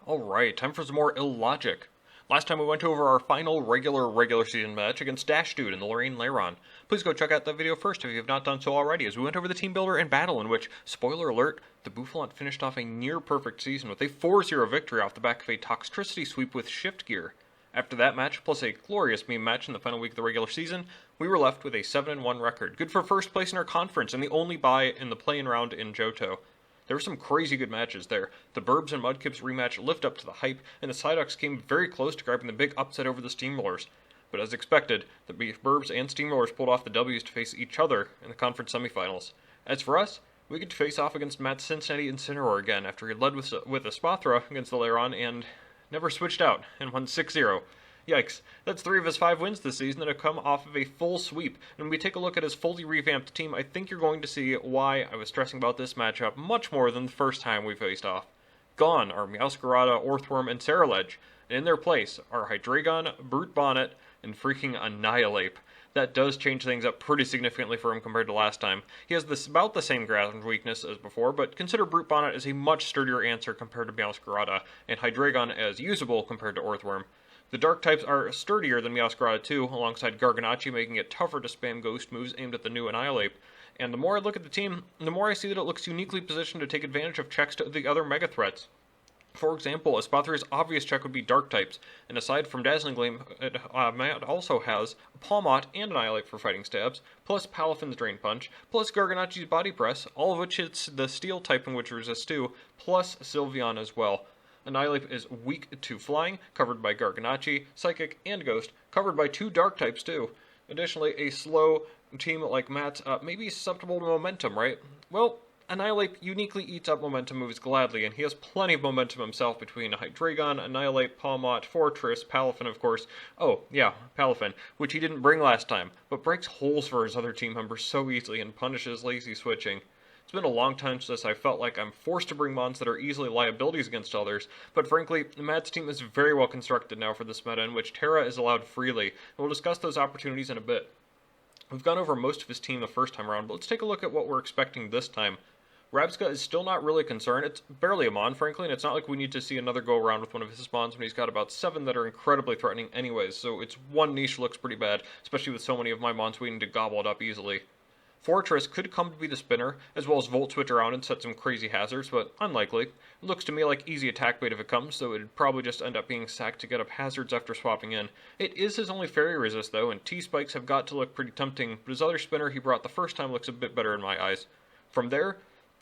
Alright, time for some more illogic. Last time we went over our final regular season match against Dash Dude and the Lorraine Lairon. Please go check out that video first if you have not done so already, as we went over the Teambuilder and battle in which, spoiler alert, the Bouffalant finished off a near-perfect season with a 4-0 victory off the back of a Toxtricity sweep with shift gear. After that match, plus a glorious meme match in the final week of the regular season, we were left with a 7-1 record, good for first place in our conference and the only bye in the play-in round in Johto. There were some crazy good matches there. The Burbs and Mudkips rematch lived up to the hype, and the Psyducks came very close to grabbing the big upset over the Steamrollers. But as expected, the Burbs and Steamrollers pulled off the W's to face each other in the conference semifinals. As for us, we get to face off against Matt's Cincinnati Incineroar again after he led with a Spathra against the Lairon and never switched out and won 6-0. Yikes, that's 3 of his 5 wins this season that have come off of a full sweep, and when we take a look at his fully revamped team, I think you're going to see why I was stressing about this matchup much more than the first time we faced off. Gone are Meowscarada, Orthworm, and Ceruledge, and in their place are Hydreigon, Brute Bonnet, and freaking Annihilate. That does change things up pretty significantly for him compared to last time. He has about the same ground weakness as before, but consider Brute Bonnet as a much sturdier answer compared to Meowscarada, and Hydreigon as usable compared to Orthworm. The Dark types are sturdier than Meowscarada too, alongside Garganacci, making it tougher to spam ghost moves aimed at the new Annihilate. And the more I look at the team, the more I see that it looks uniquely positioned to take advantage of checks to the other mega threats. For example, Espathra's obvious check would be Dark types, and aside from Dazzling Gleam, Matt also has Palmot and Annihilate for fighting stabs, plus Palafin's Drain Punch, plus Garganacci's Body Press, all of which hits the Steel typing which resists too, plus Sylveon as well. Annihilate is weak to flying, covered by Garganacci, Psychic, and Ghost, covered by 2 Dark types too. Additionally, a slow team like Matt's may be susceptible to momentum, right? Well, Annihilate uniquely eats up momentum moves gladly, and he has plenty of momentum himself between Hydreigon, Annihilate, Palmot, Fortress, Palafin of course. Oh, yeah, Palafin, which he didn't bring last time, but breaks holes for his other team members so easily and punishes lazy switching. It's been a long time since I felt like I'm forced to bring mons that are easily liabilities against others, but frankly, Matt's team is very well constructed now for this meta in which Terra is allowed freely, and we'll discuss those opportunities in a bit. We've gone over most of his team the first time around, but let's take a look at what we're expecting this time. Rabsca is still not really concerned. It's barely a mon, frankly, and it's not like we need to see another go around with one of his mons when he's got about 7 that are incredibly threatening anyways, so its one niche looks pretty bad, especially with so many of my mons waiting to gobble it up easily. Fortress could come to be the spinner, as well as Volt Switch around and set some crazy hazards, but unlikely. It looks to me like easy attack bait if it comes, so it'd probably just end up being sacked to get up hazards after swapping in. It is his only fairy resist though, and T-Spikes have got to look pretty tempting, but his other spinner he brought the first time looks a bit better in my eyes. From there,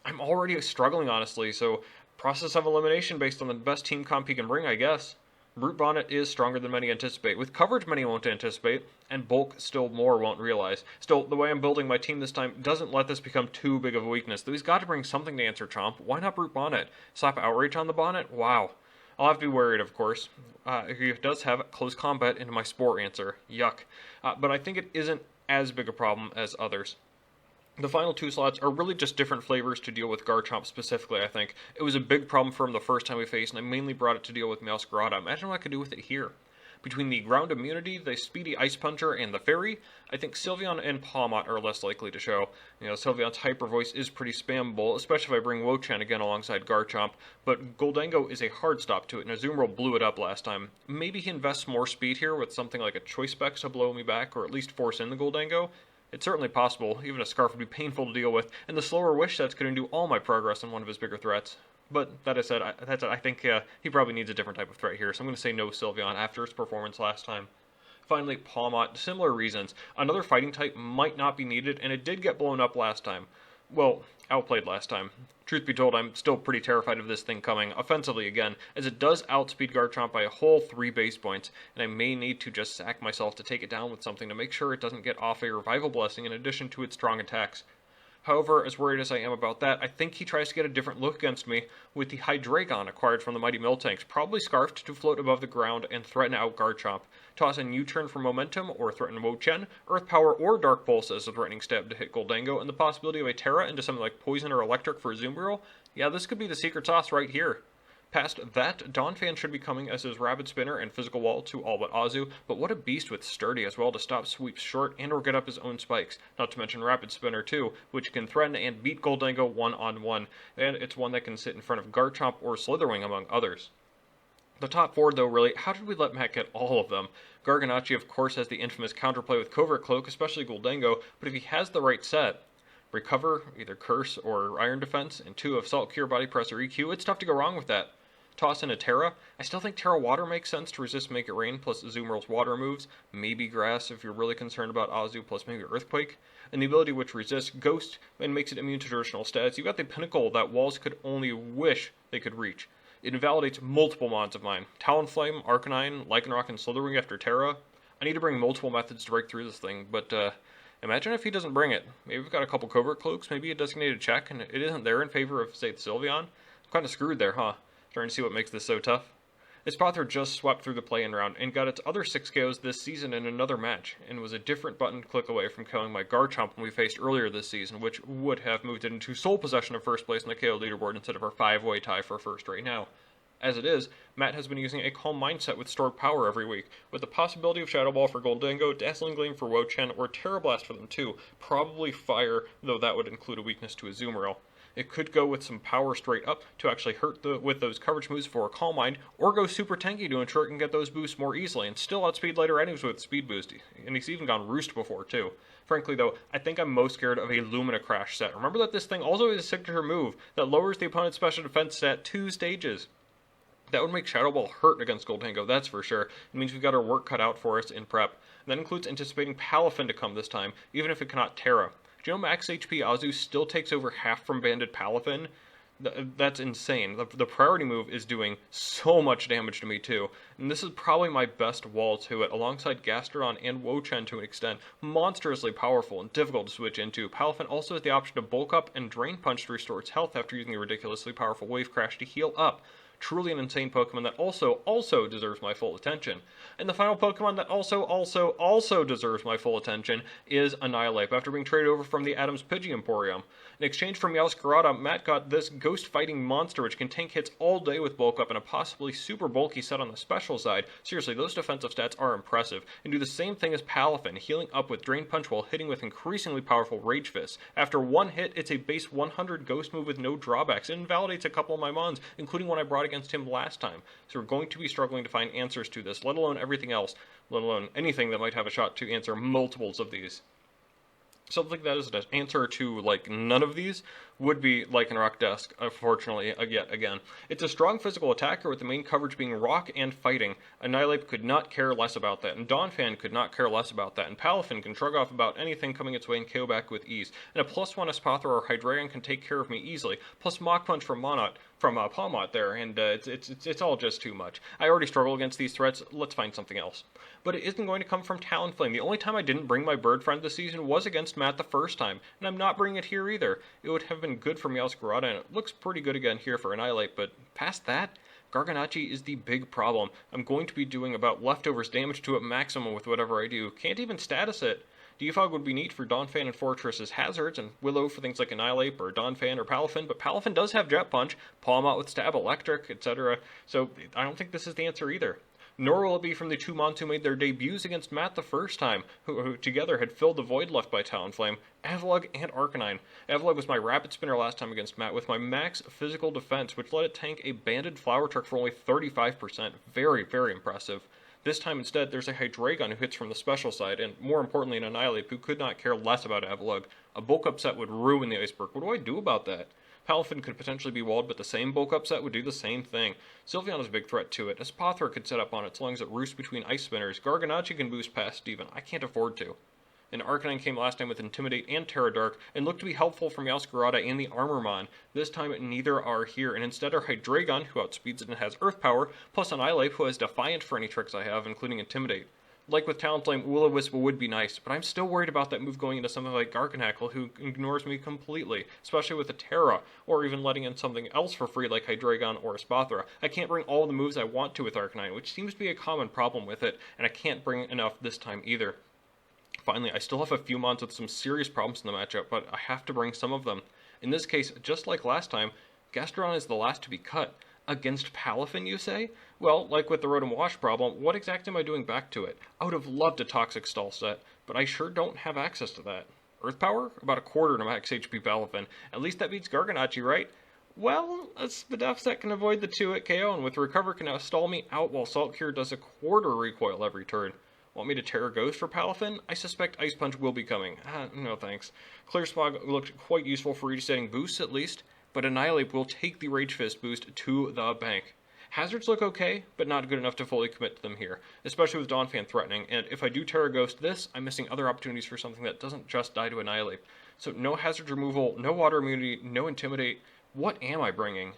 I'm already struggling honestly, so process of elimination based on the best team comp he can bring, I guess. Brute Bonnet is stronger than many anticipate, with coverage many won't anticipate, and bulk still more won't realize. Still, the way I'm building my team this time doesn't let this become too big of a weakness, though he's got to bring something to answer Chomp. Why not Brute Bonnet? Slap Outrage on the Bonnet? Wow. I'll have to be worried, of course. He does have close combat into my Spore answer. Yuck. But I think it isn't as big a problem as others. The final 2 slots are really just different flavors to deal with Garchomp specifically, I think. It was a big problem for him the first time we faced, and I mainly brought it to deal with Meowscarada. Imagine what I could do with it here. Between the Ground Immunity, the Speedy Ice Puncher, and the Fairy, I think Sylveon and Palmot are less likely to show. You know, Sylveon's Hyper Voice is pretty spammable, especially if I bring Wo-Chien again alongside Garchomp, but Goldango is a hard stop to it, and Azumarill blew it up last time. Maybe he invests more speed here with something like a Choice Specs to blow me back, or at least force in the Goldango. It's certainly possible, even a Scarf would be painful to deal with, and the slower Wish Set's could undo all my progress on one of his bigger threats. But, that said, I think he probably needs a different type of threat here, so I'm going to say no Sylveon after his performance last time. Finally, Palmot, similar reasons. Another fighting type might not be needed, and it did get blown up last time. Well, outplayed last time. Truth be told, I'm still pretty terrified of this thing coming, offensively again, as it does outspeed Garchomp by a whole 3 base points, and I may need to just sack myself to take it down with something to make sure it doesn't get off a Revival Blessing in addition to its strong attacks. However, as worried as I am about that, I think he tries to get a different look against me with the Hydreigon acquired from the Mighty Miltanks, probably scarfed to float above the ground and threaten out Garchomp. Toss in U-turn for momentum or threaten Wo-Chien, Earth Power or Dark Pulse as a threatening stab to hit Goldango, and the possibility of a Terra into something like Poison or Electric for Azumarill. Yeah, this could be the secret sauce right here. Past that, Donphan should be coming as his Rapid Spinner and Physical Wall to all but Azu, but what a beast with Sturdy as well to stop sweeps short and or get up his own spikes, not to mention Rapid Spinner too, which can threaten and beat Goldango one-on-one, and it's one that can sit in front of Garchomp or Slitherwing among others. The top four, though, really, how did we let Matt get all of them? Garganacci, of course, has the infamous counterplay with Covert Cloak, especially Gholdengo, but if he has the right set, Recover, either Curse or Iron Defense, and 2 of Salt Cure, Body Press, or EQ, it's tough to go wrong with that. Toss in a Terra. I still think Terra Water makes sense to resist Make It Rain plus Azumarill's water moves, maybe Grass if you're really concerned about Azu plus maybe Earthquake, and the ability which resists Ghost and makes it immune to traditional stats. You've got the pinnacle that walls could only wish they could reach. It invalidates multiple mods of mine. Talonflame, Arcanine, Lycanroc, and Slitherwing after Terra. I need to bring multiple methods to break through this thing, but imagine if he doesn't bring it. Maybe we've got a couple Covert Cloaks, maybe a designated check, and it isn't there in favor of, say, the Sylveon. I'm kind of screwed there, huh? Trying to see what makes this so tough. Espathra just swept through the play-in round and got its other 6 KOs this season in another match, and was a different button click away from KOing my Garchomp when we faced earlier this season, which would have moved it into sole possession of first place in the KO leaderboard instead of our 5-way tie for first right now. As it is, Matt has been using a calm mindset with stored power every week, with the possibility of Shadow Ball for Gholdengo, Dazzling Gleam for Wo-Chien, or Terra Blast for them too, probably Fire, though that would include a weakness to Azumarill. It could go with some power straight up to actually hurt with those coverage moves for a Calm Mind, or go super tanky to ensure it can get those boosts more easily, and still outspeed later enemies with Speed Boost, and he's even gone Roost before too. Frankly though, I think I'm most scared of a Lumina Crash set. Remember that this thing also has a signature move that lowers the opponent's special defense stat 2 stages. That would make Shadow Ball hurt against Gholdengo, that's for sure. It means we've got our work cut out for us in prep. And that includes anticipating Palafin to come this time, even if it cannot Terra. Do you know max HP Azu still takes over half from Banded Palafin? That's insane. The priority move is doing so much damage to me too. And this is probably my best wall to it, alongside Gastrodon and Wo-Chien to an extent. Monstrously powerful and difficult to switch into. Palafin also has the option to bulk up and Drain Punch to restore its health after using a ridiculously powerful Wave Crash to heal up. Truly an insane Pokemon that also deserves my full attention. And the final Pokemon that also deserves my full attention is Annihilape, after being traded over from the Adams Pidgey Emporium. In exchange for Meowscarada, Matt got this ghost-fighting monster which can tank hits all day with Bulk Up and a possibly super bulky set on the special side. Seriously, those defensive stats are impressive, and do the same thing as Palafin, healing up with Drain Punch while hitting with increasingly powerful Rage Fist. After one hit, it's a base 100 ghost move with no drawbacks. It invalidates a couple of my mons, including one I brought against him last time. So we're going to be struggling to find answers to this, let alone everything else, let alone anything that might have a shot to answer multiples of these. Something that is an answer to, like, none of these would be Lycanroc Desk, unfortunately, yet again. It's a strong physical attacker with the main coverage being rock and fighting. Annihilape could not care less about that, and Donphan could not care less about that, and Palafin can shrug off about anything coming its way and KO back with ease. And a +1 Espathra or Hydreigon can take care of me easily, plus Mach Punch from Palmot there, and it's all just too much. I already struggle against these threats, let's find something else. But it isn't going to come from Talonflame. The only time I didn't bring my bird friend this season was against Matt the first time, and I'm not bringing it here either. It would have been good for Meowscarada, and it looks pretty good again here for Annihilape, but past that, Garganacci is the big problem. I'm going to be doing about leftovers damage to it maximum with whatever I do. Can't even status it. Defog would be neat for Donphan and Fortress as hazards, and Willow for things like Annihilape or Donphan or Palafin, but Palafin does have Jet Punch, Palmot with Stab Electric, etc., so I don't think this is the answer either. Nor will it be from the 2 Mons who made their debuts against Matt the first time, who together had filled the void left by Talonflame, Avalugg and Arcanine. Avalugg was my Rapid Spinner last time against Matt with my max physical defense, which let it tank a Banded Flower Trick for only 35%. Very, very impressive. This time instead, there's a Hydreigon who hits from the special side, and more importantly an Annihilape who could not care less about Avalugg. A bulk up set would ruin the Iceberg. What do I do about that? Palafin could potentially be walled, but the same bulk up set would do the same thing. Sylveon is a big threat to it. Espathra could set up on its lungs at roost between Ice Spinners. Garganacci can boost past Steven. I can't afford to. And Arcanine came last time with Intimidate and Terra Dark, and looked to be helpful for Meowscarada and the Armormon. This time neither are here, and instead are Hydreigon, who outspeeds it and has Earth Power, plus Annihilape, who has Defiant for any tricks I have, including Intimidate. Like with Talonflame, Will-O-Wisp would be nice, but I'm still worried about that move going into something like Garganacl, who ignores me completely, especially with a Terra, or even letting in something else for free like Hydreigon or Espathra. I can't bring all the moves I want to with Arcanine, which seems to be a common problem with it, and I can't bring enough this time either. Finally, I still have a few mons with some serious problems in the matchup, but I have to bring some of them. In this case, just like last time, Gastrodon is the last to be cut. Against Palafin, you say? Well, like with the Rotom Wash problem, what exactly am I doing back to it? I would have loved a Toxic Stall set, but I sure don't have access to that. Earth Power? About a quarter to max HP Palafin. At least that beats Garganacci, right? Well, a Spadef set can avoid the 2-hit KO, and with Recover can now stall me out while Salt Cure does a quarter recoil every turn. Want me to Terra Ghost for Palafin? I suspect Ice Punch will be coming. No thanks. Clear Smog looked quite useful for resetting boosts at least, but Annihilate will take the Rage Fist boost to the bank. Hazards look okay, but not good enough to fully commit to them here, especially with Dawnfan threatening, and if I do Terra Ghost this, I'm missing other opportunities for something that doesn't just die to Annihilate. So no Hazard removal, no Water immunity, no Intimidate. What am I bringing?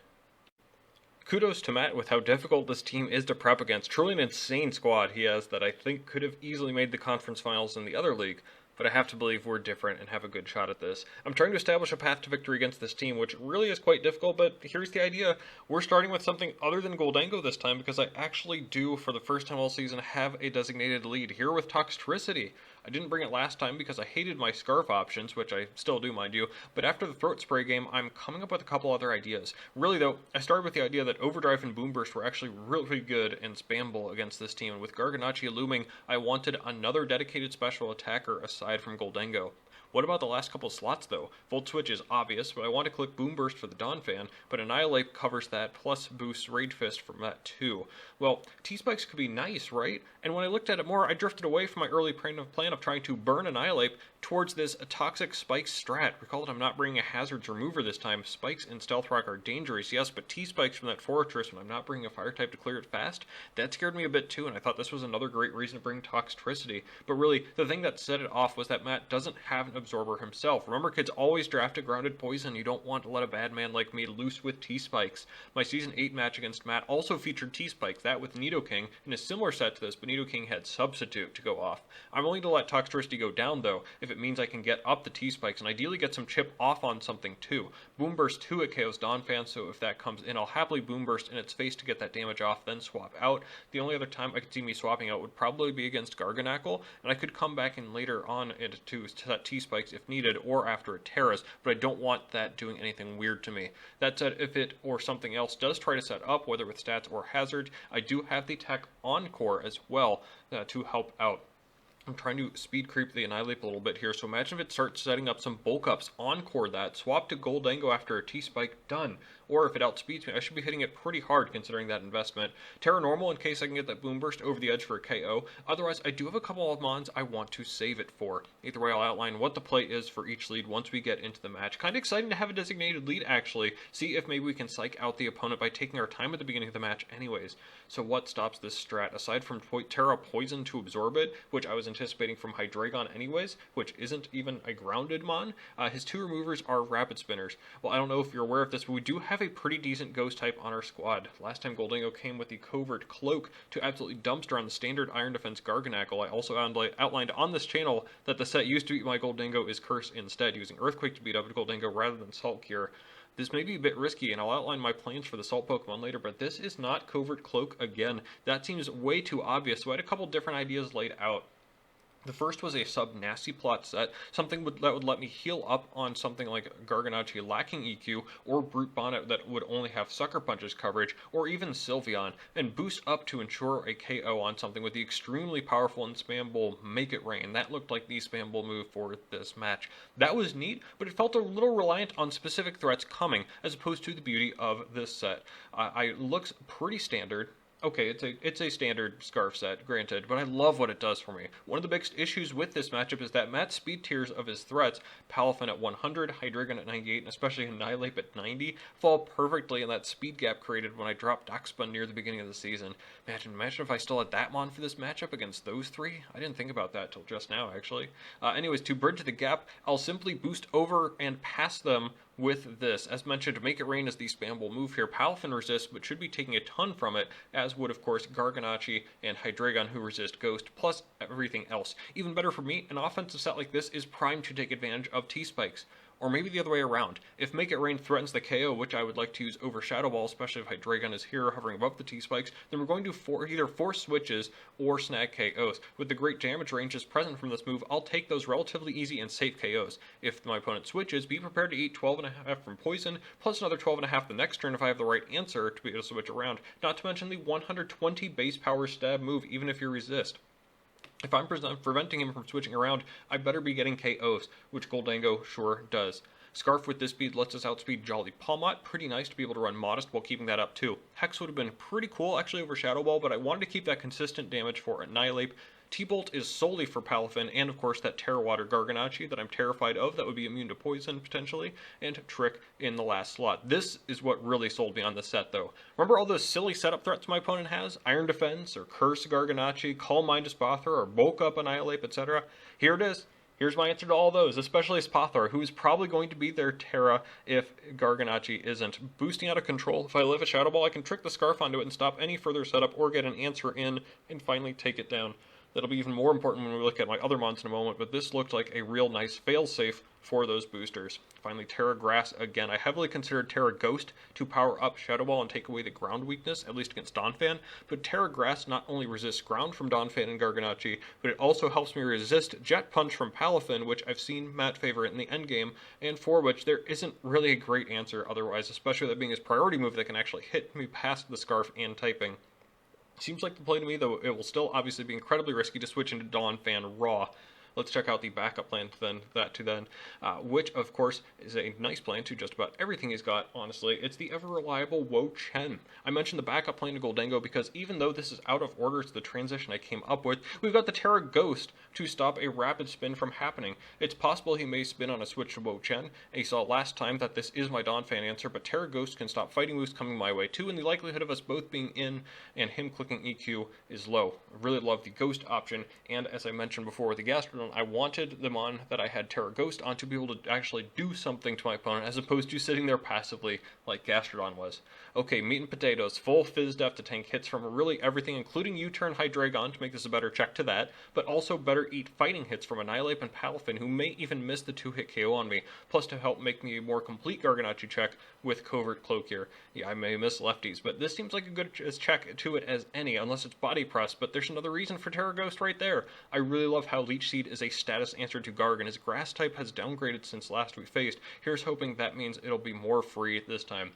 Kudos to Matt with how difficult this team is to prep against. Truly an insane squad he has that I think could have easily made the conference finals in the other league, but I have to believe we're different and have a good shot at this. I'm trying to establish a path to victory against this team, which really is quite difficult, but here's the idea. We're starting with something other than Goldango this time, because I actually do, for the first time all season, have a designated lead here with Toxtricity. I didn't bring it last time because I hated my Scarf options, which I still do, mind you, but after the Throat Spray game, I'm coming up with a couple other ideas. Really, though, I started with the idea that Overdrive and Boom Burst were actually really good and spammable against this team, and with Garganacci looming, I wanted another dedicated special attacker aside from Goldango. What about the last couple slots, though? Volt Switch is obvious, but I want to click Boom Burst for the Dawnfan, but Annihilate covers that, plus boosts Rage Fist from that too. Well, T-Spikes could be nice, right? And when I looked at it more, I drifted away from my early plan of trying to burn Annihilate towards this Toxic Spikes strat. Recall that I'm not bringing a Hazards remover this time. Spikes and Stealth Rock are dangerous, yes, but T-Spikes from that Fortress when I'm not bringing a Fire type to clear it fast, that scared me a bit too, and I thought this was another great reason to bring Toxtricity. But really, the thing that set it off was that Matt doesn't have an Absorber himself. Remember, kids always draft a grounded poison. You don't want to let a bad man like me loose with T-Spikes. My Season 8 match against Matt also featured T-Spikes, that with Nidoking, in a similar set to this, but Nidoking had Substitute to go off. I'm willing to let Toxtricity go down, though, if it means I can get up the T-Spikes, and ideally get some chip off on something, too. Boom Burst 2 at KO's Dawnfan, so if that comes in, I'll happily Boom Burst in its face to get that damage off, then swap out. The only other time I could see me swapping out would probably be against Garganacl, and I could come back in later on to set T-Spikes if needed, or after a Terrace, but I don't want that doing anything weird to me. That said, if it or something else does try to set up, whether with stats or hazard, I do have the tech Encore as well to help out. I'm trying to speed creep the Annihilate a little bit here, so imagine if it starts setting up some bulk ups, Encore that, swap to Goldango after a T-Spike, done. Or if it outspeeds me, I should be hitting it pretty hard considering that investment. Terra Normal in case I can get that Boom Burst over the edge for a KO. Otherwise, I do have a couple of mons I want to save it for. Either way, I'll outline what the play is for each lead once we get into the match. Kind of exciting to have a designated lead, actually. See if maybe we can psych out the opponent by taking our time at the beginning of the match anyways. So what stops this strat? Aside from Terra Poison to absorb it, which I was anticipating from Hydreigon anyways, which isn't even a grounded mon, his two removers are Rapid Spinners. Well, I don't know if you're aware of this, but we do have a pretty decent ghost type on our squad. Last time Goldango came with the Covert Cloak to absolutely dumpster on the standard Iron Defense Garganacl. I also outlined on this channel that the set used to beat my Goldango is Curse instead, using Earthquake to beat up Goldango rather than Salt Cure. This may be a bit risky, and I'll outline my plans for the Salt Pokemon later, but this is not Covert Cloak again. That seems way too obvious, so I had a couple different ideas laid out. The first was a sub-nasty plot set, something that would let me heal up on something like Garganacl lacking EQ, or Brute Bonnet that would only have Sucker Punches coverage, or even Sylveon, and boost up to ensure a KO on something with the extremely powerful and spammable Make It Rain. That looked like the spammable move for this match. That was neat, but it felt a little reliant on specific threats coming, as opposed to the beauty of this set. It looks pretty standard. Okay, it's a standard Scarf set, granted, but I love what it does for me. One of the biggest issues with this matchup is that Matt's speed tiers of his threats, Palafin at 100, Hydreigon at 98, and especially Annihilate at 90, fall perfectly in that speed gap created when I dropped Darkspun near the beginning of the season. Imagine if I still had that mon for this matchup against those three? I didn't think about that till just now, actually. Anyways, to bridge the gap, I'll simply boost over and past them with this. As mentioned, Make It Rain is the spammable move here. Palafin resists, but should be taking a ton from it, as would, of course, Garganacl and Hydreigon, who resist Ghost, plus everything else. Even better for me, an offensive set like this is primed to take advantage of T-Spikes. Or maybe the other way around. If Make It Rain threatens the KO, which I would like to use over Shadow Ball, especially if Hydreigon is here hovering above the T-Spikes, then we're going to either force switches or snag KOs. With the great damage ranges present from this move, I'll take those relatively easy and safe KOs. If my opponent switches, be prepared to eat 12.5 from Poison, plus another 12.5 the next turn if I have the right answer to be able to switch around, not to mention the 120 base power stab move, even if you resist. If I'm preventing him from switching around, I better be getting KOs, which Goldango sure does. Scarf with this speed lets us outspeed Jolly Palmot. Pretty nice to be able to run Modest while keeping that up too. Hex would have been pretty cool actually over Shadow Ball, but I wanted to keep that consistent damage for Annihilate. T-Bolt is solely for Palafin, and of course that Terra Water Garganacci that I'm terrified of, that would be immune to poison potentially, and Trick in the last slot. This is what really sold me on the set though. Remember all those silly setup threats my opponent has? Iron Defense, or Curse Garganacci, Calm Mind Espathra, or Bulk Up Annihilate, etc. Here it is. Here's my answer to all those, especially Espathra, who is probably going to be their Terra if Garganacci isn't. Boosting out of control, if I live a Shadow Ball, I can trick the Scarf onto it and stop any further setup or get an answer in and finally take it down. That'll be even more important when we look at my other mons in a moment, but this looked like a real nice failsafe for those boosters. Finally, Terra Grass again. I heavily considered Terra Ghost to power up Shadow Ball and take away the ground weakness, at least against Donphan, but Terra Grass not only resists ground from Donphan and Garganacci, but it also helps me resist Jet Punch from Palafin, which I've seen Matt favor in the endgame, and for which there isn't really a great answer otherwise, especially that being his priority move that can actually hit me past the Scarf and typing. Seems like the play to me, though it will still obviously be incredibly risky to switch into Donphan Raw. Let's check out the backup plan which of course is a nice plan to just about everything he's got, honestly. It's the ever-reliable Wo-Chien. I mentioned the backup plan to Gholdengo because even though this is out of order, it's the transition I came up with, we've got the Terra Ghost to stop a rapid spin from happening. It's possible he may spin on a switch to Wo-Chien, and you saw last time that this is my Donphan answer, but Terra Ghost can stop fighting moves coming my way too, and the likelihood of us both being in and him clicking EQ is low. I really love the Ghost option, and as I mentioned before with the Gastrodon, I wanted the mon that I had Terra Ghost on to be able to actually do something to my opponent as opposed to sitting there passively like Gastrodon was. Okay, meat and potatoes, full Fizz Def to tank hits from really everything, including U-Turn Hydreigon to make this a better check to that, but also better eat fighting hits from Annihilate and Palafin, who may even miss the 2-hit KO on me, plus to help make me a more complete Garganacci check with Covert Cloak here. Yeah, I may miss lefties, but this seems like a good check to it as any, unless it's Body Press, but there's another reason for Terra Ghost right there. I really love how Leech Seed is a status answer to Garg, and his Grass type has downgraded since last we faced. Here's hoping that means it'll be more free this time.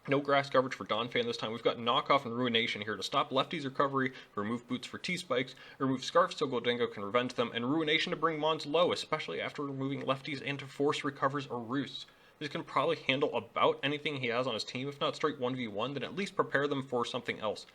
No grass coverage for Donphan this time. We've got Knockoff and Ruination here to stop Lefty's recovery, remove Boots for T-Spikes, remove Scarf so Gholdengo can revenge them, and Ruination to bring Mons low, especially after removing Lefties and to force recovers or roosts. This can probably handle about anything he has on his team, if not straight 1v1, then at least prepare them for something else.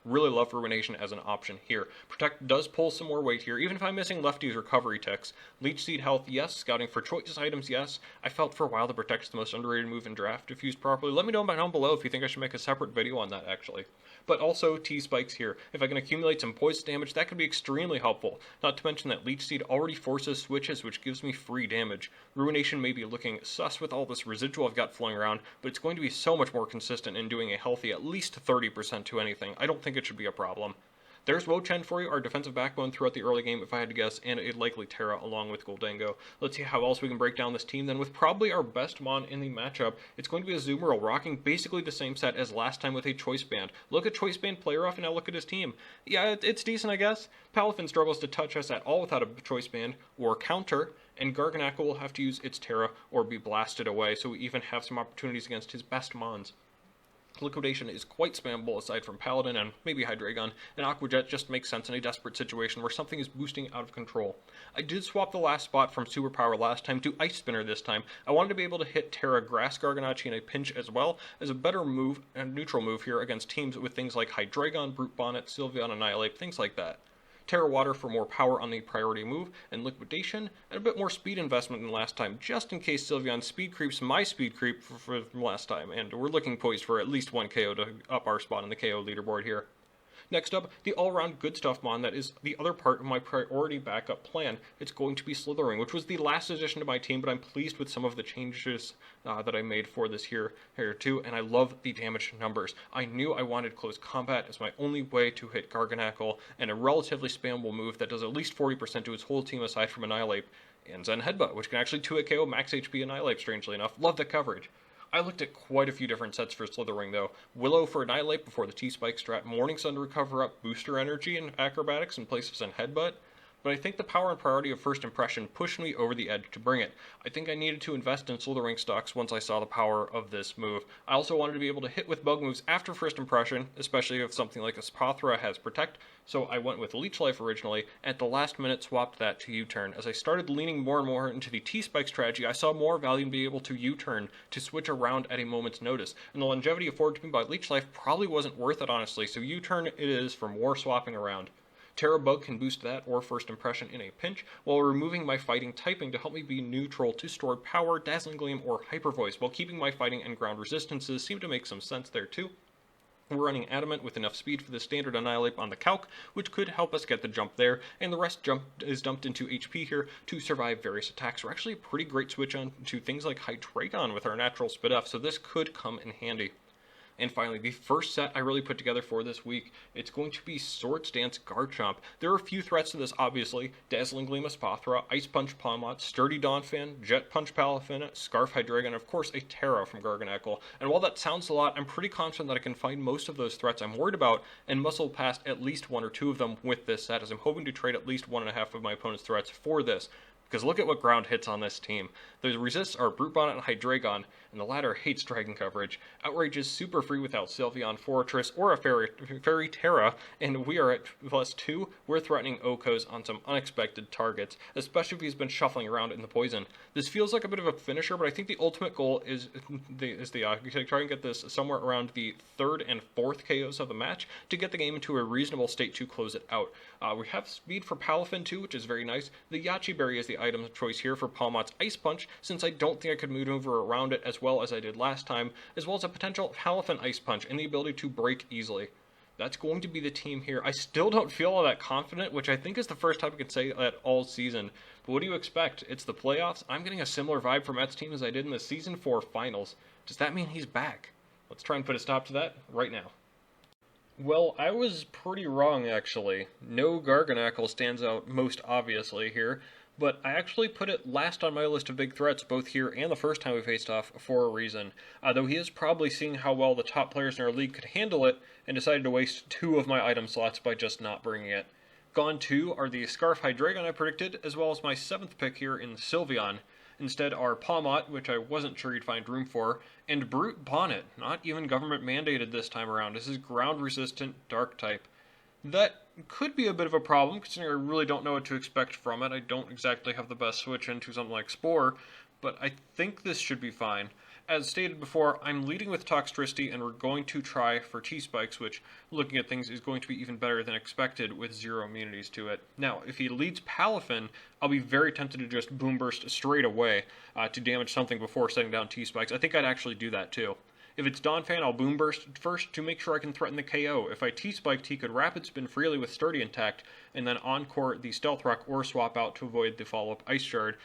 Really love Ruination as an option here. Protect does pull some more weight here, even if I'm missing Lefty's recovery ticks. Leech Seed health, yes. Scouting for choice items, yes. I felt for a while that Protect is the most underrated move in draft if used properly. Let me know down below if you think I should make a separate video on that, actually. But also T-Spikes here. If I can accumulate some poison damage, that could be extremely helpful. Not to mention that Leech Seed already forces switches, which gives me free damage. Ruination may be looking sus with all this residual I've got flowing around, but it's going to be so much more consistent in doing a healthy at least 30% to anything. I don't think it should be a problem. There's Wo-Chien for you, our defensive backbone throughout the early game, if I had to guess, and a likely Terra along with Gholdengo. Let's see how else we can break down this team then with probably our best mon in the matchup. It's going to be a Azumarill rocking basically the same set as last time with a Choice Band. Look at Choice Band player off and now look at his team. Yeah, it's decent, I guess. Palafin struggles to touch us at all without a Choice Band or counter, and Garganacl will have to use its Terra or be blasted away, so we even have some opportunities against his best mons. Liquidation is quite spammable aside from Paladin and maybe Hydreigon, and Aqua Jet just makes sense in a desperate situation where something is boosting out of control. I did swap the last spot from Superpower last time to Ice Spinner this time. I wanted to be able to hit Terra Grass Garganacci in a pinch as well as a better move and neutral move here against teams with things like Hydreigon, Brute Bonnet, Sylveon, Annihilate, things like that. Terra Water for more power on the priority move, and Liquidation, and a bit more speed investment than last time, just in case Sylveon speed creeps my speed creep from last time, and we're looking poised for at least one KO to up our spot on the KO leaderboard here. Next up, the all-around good stuff mon that is the other part of my priority backup plan. It's going to be Slithering, which was the last addition to my team, but I'm pleased with some of the changes that I made for this here too, and I love the damage numbers. I knew I wanted close combat as my only way to hit Garganacl, and a relatively spammable move that does at least 40% to its whole team aside from Annihilate, and Zen Headbutt, which can actually 2-hit KO max HP Annihilate, strangely enough. Love the coverage. I looked at quite a few different sets for Slithering though. Willow for Annihilate before the T-Spike strat, Morning Sun to recover up booster energy and acrobatics in place of Zen Headbutt, but I think the power and priority of First Impression pushed me over the edge to bring it. I think I needed to invest in Slithering stocks once I saw the power of this move. I also wanted to be able to hit with bug moves after First Impression, especially if something like Espathra has Protect, so I went with Leech Life originally, and at the last minute swapped that to U-Turn. As I started leaning more and more into the T-Spike strategy, I saw more value in being able to U-Turn to switch around at a moment's notice, and the longevity afforded to me by Leech Life probably wasn't worth it honestly, so U-Turn it is for more swapping around. Terra Bug can boost that or First Impression in a pinch, while removing my fighting typing to help me be neutral to Stored Power, Dazzling Gleam, or Hyper Voice, while keeping my fighting and ground resistances seem to make some sense there too. We're running Adamant with enough speed for the standard Annihilate on the calc, which could help us get the jump there, and the rest is dumped into HP here to survive various attacks. We're actually a pretty great switch on to things like Hydreigon with our natural Spit F, so this could come in handy. And finally, the first set I really put together for this week, it's going to be Swords Dance Garchomp. There are a few threats to this, obviously. Dazzling Gleam Espathra, Ice Punch Palmot, Sturdy Donphan, Jet Punch Palafin, Scarf Hydreigon, and of course a Terra from Garganacl. And while that sounds a lot, I'm pretty confident that I can find most of those threats I'm worried about and muscle past at least one or two of them with this set, as I'm hoping to trade at least 1.5 of my opponent's threats for this. Because look at what ground hits on this team. Those resists are Brute Bonnet and Hydreigon, and the latter hates Dragon coverage. Outrage is super free without Sylveon Fortress or a Fairy Terra, and we are at +2. We're threatening Okos on some unexpected targets, especially if he's been shuffling around in the poison. This feels like a bit of a finisher, but I think the ultimate goal is to try and get this somewhere around the 3rd and 4th KOs of the match to get the game into a reasonable state to close it out. We have speed for Palafin too, which is very nice. The Yachi Berry is the item of choice here for Palmot's Ice Punch, since I don't think I could maneuver around it as well as I did last time, as well as a potential Palafin Ice Punch and the ability to break easily. That's going to be the team here. I still don't feel all that confident, which I think is the first time I can say that all season. But what do you expect? It's the playoffs. I'm getting a similar vibe from Matt's team as I did in the Season 4 finals. Does that mean he's back? Let's try and put a stop to that right now. Well, I was pretty wrong, actually. No Garganacl stands out most obviously here, but I actually put it last on my list of big threats, both here and the first time we faced off, for a reason. Though he is probably seeing how well the top players in our league could handle it, and decided to waste 2 of my item slots by just not bringing it. Gone too are the Scarf Hydreigon I predicted, as well as my 7th pick here in Sylveon. Instead are Palmot, which I wasn't sure you'd find room for, and Brute Bonnet, not even government mandated this time around. This is ground resistant dark type. That could be a bit of a problem, considering I really don't know what to expect from it. I don't exactly have the best switch into something like Spore, but I think this should be fine. As stated before, I'm leading with Toxtricity, and we're going to try for T-Spikes, which, looking at things, is going to be even better than expected with 0 immunities to it. Now, if he leads Palafin, I'll be very tempted to just Boom Burst straight away to damage something before setting down T-Spikes. I think I'd actually do that too. If it's Donphan, I'll Boom Burst first to make sure I can threaten the KO. If I T-Spiked, he could Rapid Spin freely with Sturdy intact, and then Encore the Stealth Rock or swap out to avoid the follow-up Ice Shard,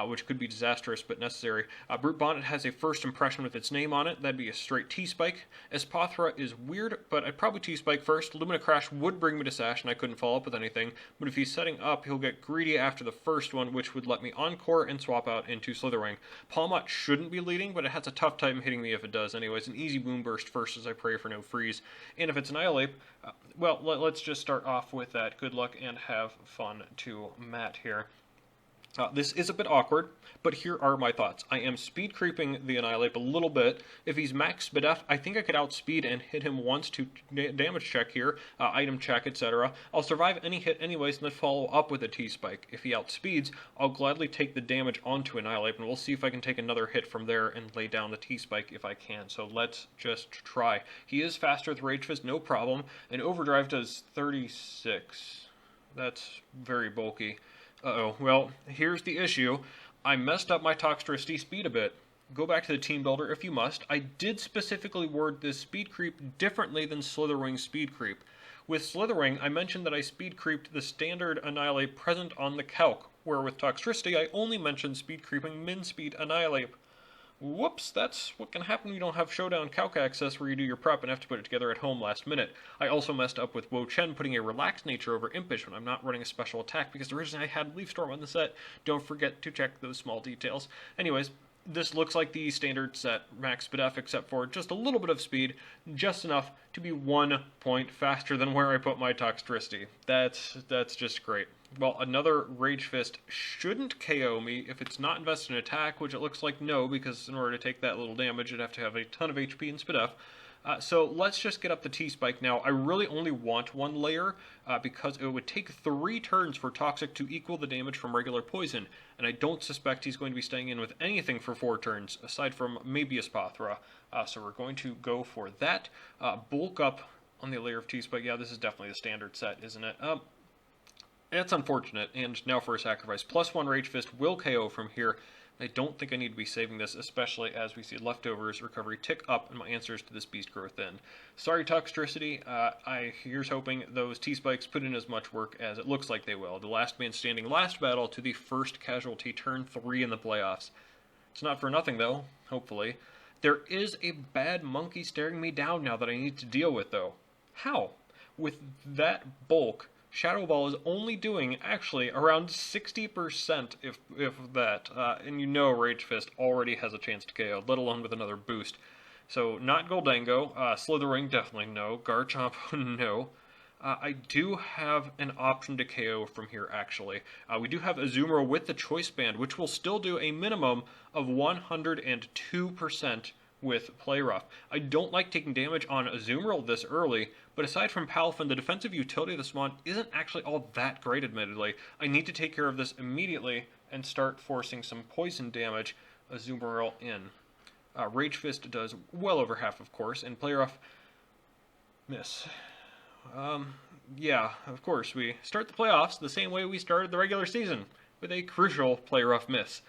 which could be disastrous but necessary. Brute Bonnet has a First Impression with its name on it. That'd be a straight T-Spike. Espathra is weird, but I'd probably T-Spike first. Lumina Crash would bring me to Sash, and I couldn't follow up with anything, but if he's setting up, he'll get greedy after the first one, which would let me Encore and swap out into Slitherwing. Palmot shouldn't be leading, but it has a tough time hitting me if it does anyways. An easy Boom Burst first as I pray for no freeze. And if it's Annihilate, well, let's just start off with that. Good luck and have fun to Matt here. This is a bit awkward, but here are my thoughts. I am speed creeping the Annihilate a little bit. If he's max Spit F, I think I could outspeed and hit him once to damage check here, item check, etc. I'll survive any hit anyways and then follow up with a T-Spike. If he outspeeds, I'll gladly take the damage onto Annihilate, and we'll see if I can take another hit from there and lay down the T-Spike if I can. So let's just try. He is faster with Rage Fist, no problem, and Overdrive does 36. That's very bulky. Uh-oh, well, here's the issue. I messed up my Toxtricity speed a bit. Go back to the Teambuilder if you must. I did specifically word this speed creep differently than Slitherwing's speed creep. With Slitherwing, I mentioned that I speed creeped the standard Annihilate present on the calc, where with Toxtricity, I only mentioned speed creeping min-speed Annihilate. Whoops, that's what can happen when you don't have Showdown calc access where you do your prep and have to put it together at home last minute. I also messed up with Wo-Chien putting a relaxed nature over Impish when I'm not running a special attack because originally I had Leaf Storm on the set. Don't forget to check those small details. Anyways, this looks like the standard set max speed F, except for just a little bit of speed, just enough to be 1 point faster than where I put my Toxtricity. That's just great. Well, another Rage Fist shouldn't KO me if it's not invested in attack, which it looks like no, because in order to take that little damage, it'd have to have a ton of HP and speed F. So let's just get up the T-Spike now. I really only want 1 layer because it would take 3 turns for Toxic to equal the damage from regular poison, and I don't suspect he's going to be staying in with anything for 4 turns, aside from maybe a Spathra. So we're going to go for that. Bulk up on the layer of T-Spike. Yeah, this is definitely the standard set, isn't it? That's unfortunate, and now for a sacrifice. +1 Rage Fist will KO from here. I don't think I need to be saving this, especially as we see leftovers recovery tick up and my answers to this beast grow thin. Sorry, Toxtricity. Here's hoping those T-Spikes put in as much work as it looks like they will. The last man standing last battle to the first casualty, turn 3 in the playoffs. It's not for nothing, though, hopefully. There is a bad monkey staring me down now that I need to deal with, though. How? With that bulk, Shadow Ball is only doing, actually, around 60%, if that. And you know Rage Fist already has a chance to KO, let alone with another boost. So, not Goldango. Slithering, definitely no. Garchomp, no. I do have an option to KO from here, actually. We do have Azumarill with the Choice Band, which will still do a minimum of 102% with Play Rough. I don't like taking damage on Azumarill this early, but aside from Palafin, the defensive utility of the Swan isn't actually all that great, admittedly. I need to take care of this immediately and start forcing some poison damage Azumarill in. Rage Fist does well over half, of course, and Play Rough, miss. Yeah, of course, we start the playoffs the same way we started the regular season, with a crucial Play Rough miss.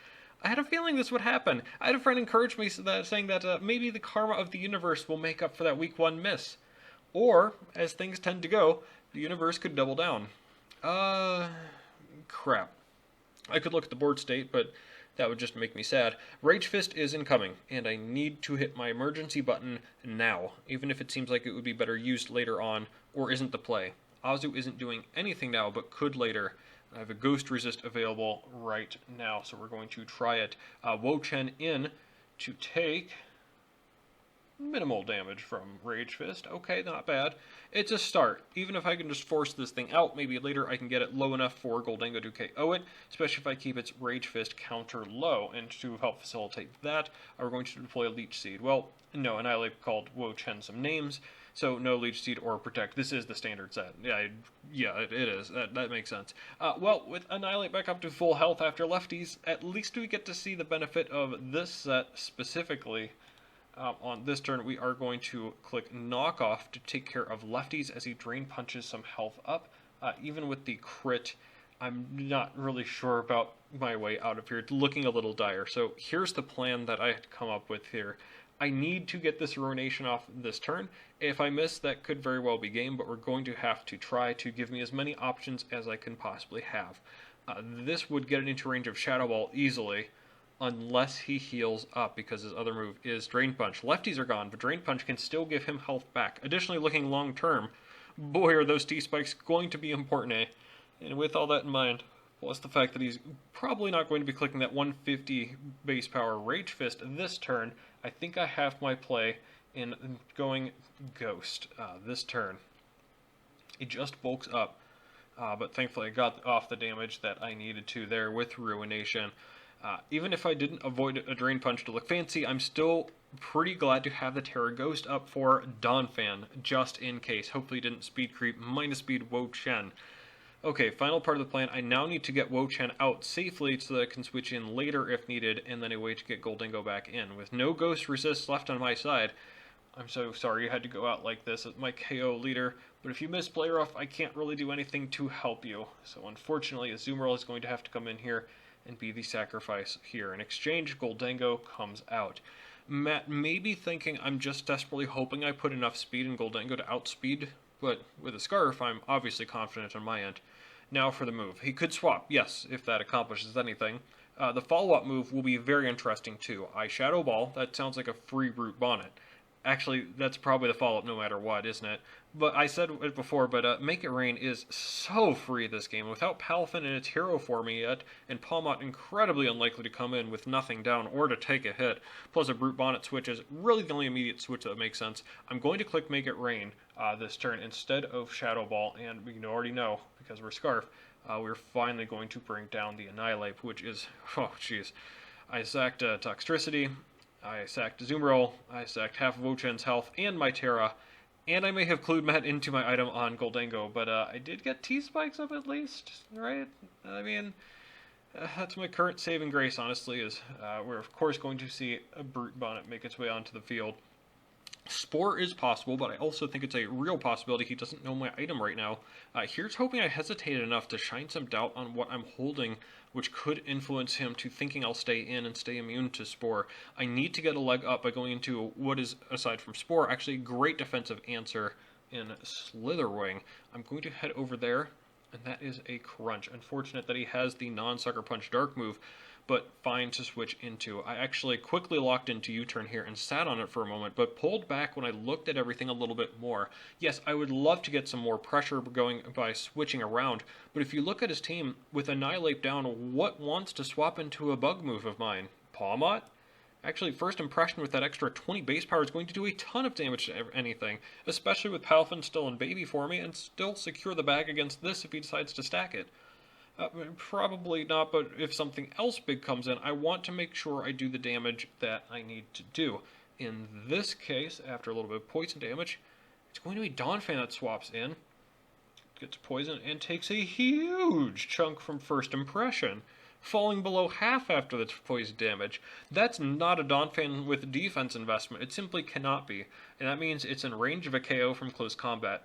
I had a feeling this would happen. I had a friend encourage me saying that maybe the karma of the universe will make up for that week 1 miss. Or, as things tend to go, the universe could double down. Crap. I could look at the board state, but that would just make me sad. Rage Fist is incoming, and I need to hit my emergency button now, even if it seems like it would be better used later on, or isn't the play. Azu isn't doing anything now, but could later. I have a Ghost Resist available right now, so we're going to try it. Wo-Chien in to take minimal damage from Rage Fist. Okay, not bad. It's a start. Even if I can just force this thing out, maybe later I can get it low enough for Goldango to KO it, especially if I keep its Rage Fist counter low. And to help facilitate that, we're going to deploy Leech Seed. Well, no, Annihilate called Wo-Chien some names, so no Leech Seed or Protect. This is the standard set. Yeah, it is. That makes sense. Well, with Annihilate back up to full health after lefties, at least we get to see the benefit of this set specifically. On this turn, we are going to click Knock Off to take care of lefties as he Drain Punches some health up. Even with the crit, I'm not really sure about my way out of here. It's looking a little dire. So here's the plan that I had come up with here. I need to get this Ruination off this turn. If I miss, that could very well be game, but we're going to have to try to give me as many options as I can possibly have. This would get it into range of Shadow Ball easily, unless he heals up, because his other move is Drain Punch. Lefties are gone, but Drain Punch can still give him health back. Additionally, looking long term, boy are those T-Spikes going to be important, eh? And with all that in mind, plus the fact that he's probably not going to be clicking that 150 base power Rage Fist this turn, I think I have my play in going Ghost this turn. He just bulks up, but thankfully I got off the damage that I needed to there with Ruination. Even if I didn't avoid a Drain Punch to look fancy, I'm still pretty glad to have the Terra Ghost up for Donphan, just in case. Hopefully didn't speed creep, minus speed Wo-Chien. Okay, final part of the plan. I now need to get Wo-Chien out safely so that I can switch in later if needed, and then a way to get Goldango back in. With no Ghost Resist left on my side, I'm so sorry you had to go out like this as my KO leader, but if you miss Play Rough, I can't really do anything to help you. So unfortunately, Azumarill is going to have to come in here and be the sacrifice here. In exchange, Goldango comes out. Matt may be thinking I'm just desperately hoping I put enough speed in Goldango to outspeed, but with a Scarf, I'm obviously confident on my end. Now for the move. He could swap, yes, if that accomplishes anything. The follow-up move will be very interesting too. I Shadow Ball, that sounds like a free Root Bonnet. Actually, that's probably the follow-up no matter what, isn't it? But I said it before, but Make It Rain is so free this game. Without Palafin in its hero form yet, and Palmot incredibly unlikely to come in with nothing down or to take a hit, plus a Brute Bonnet switch is really the only immediate switch that makes sense, I'm going to click Make It Rain this turn instead of Shadow Ball, and we already know, because we're Scarf, we're finally going to bring down the Annihilate, which is, oh jeez. I sacked Toxtricity, I sacked Azumarill, I sacked half of Wo-Chien's health and my Terra, and I may have clued Matt into my item on Goldango, but I did get T-Spikes up at least, right? I mean, that's my current saving grace, honestly, is we're of course going to see a Brute Bonnet make its way onto the field. Spore is possible, but I also think it's a real possibility he doesn't know my item right now. Here's hoping I hesitated enough to shine some doubt on what I'm holding, which could influence him to thinking I'll stay in and stay immune to Spore. I need to get a leg up by going into what is, aside from Spore, actually a great defensive answer in Slitherwing. I'm going to head over there, and that is a crunch. Unfortunate that he has the non-Sucker Punch Dark move, but fine to switch into. I actually quickly locked into U-turn here and sat on it for a moment, but pulled back when I looked at everything a little bit more. Yes, I would love to get some more pressure going by switching around, but if you look at his team, with Annihilate down, what wants to swap into a bug move of mine? Palmot? Actually, first impression with that extra 20 base power is going to do a ton of damage to anything, especially with Palafin still in baby for me, and still secure the bag against this if he decides to stack it. Probably not, but if something else big comes in, I want to make sure I do the damage that I need to do. In this case, after a little bit of poison damage, it's going to be Donphan that swaps in, gets poison, and takes a huge chunk from first impression, falling below half after the poison damage. That's not a Donphan with defense investment. It simply cannot be, and that means it's in range of a KO from close combat.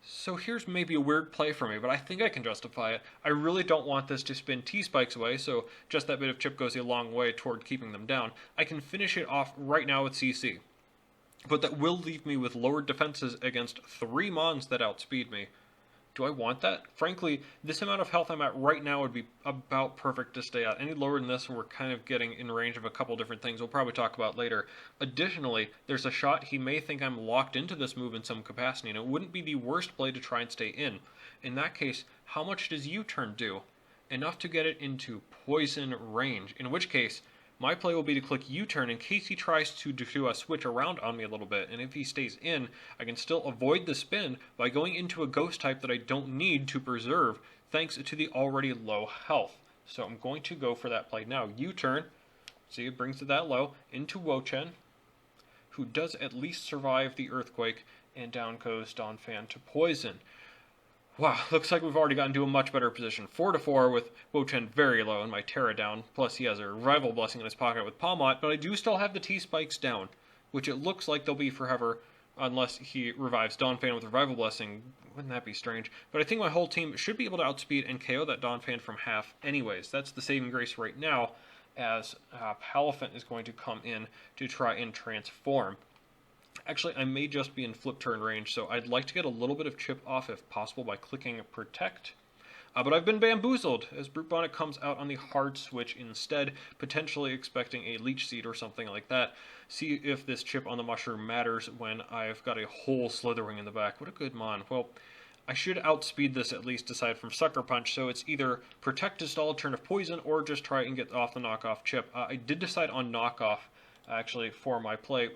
So here's maybe a weird play for me, but I think I can justify it. I really don't want this to spin T-Spikes away, so just that bit of chip goes a long way toward keeping them down. I can finish it off right now with CC, but that will leave me with lowered defenses against 3 Mons that outspeed me. Do I want that? Frankly, this amount of health I'm at right now would be about perfect to stay at. Any lower than this, and we're kind of getting in range of a couple different things we'll probably talk about later. Additionally, there's a shot he may think I'm locked into this move in some capacity, and it wouldn't be the worst play to try and stay in. In that case, how much does U-turn do? Enough to get it into poison range, in which case, my play will be to click U-turn in case he tries to do a switch around on me a little bit, and if he stays in, I can still avoid the spin by going into a ghost type that I don't need to preserve, thanks to the already low health. So I'm going to go for that play now. U-turn, see, it brings it that low, into Wo-Chien, who does at least survive the earthquake, and down goes Donphan to poison. Wow, looks like we've already gotten to a much better position. 4-4 with Wo-Chien very low and my Terra down. Plus he has a Revival Blessing in his pocket with Palmot, but I do still have the T-Spikes down, which it looks like they'll be forever unless he revives Donphan with Revival Blessing. Wouldn't that be strange? But I think my whole team should be able to outspeed and KO that Donphan from half anyways. That's the saving grace right now, as Palafin is going to come in to try and transform. Actually, I may just be in flip turn range, so I'd like to get a little bit of chip off if possible by clicking Protect. But I've been bamboozled, as Brute Bonnet comes out on the hard switch instead, potentially expecting a Leech Seed or something like that. See if this chip on the mushroom matters when I've got a whole Slitherwing in the back. What a good mon. Well, I should outspeed this at least aside from Sucker Punch, so it's either Protect to stall a turn of poison or just try and get off the knockoff chip. I did decide on knockoff, actually, for my play,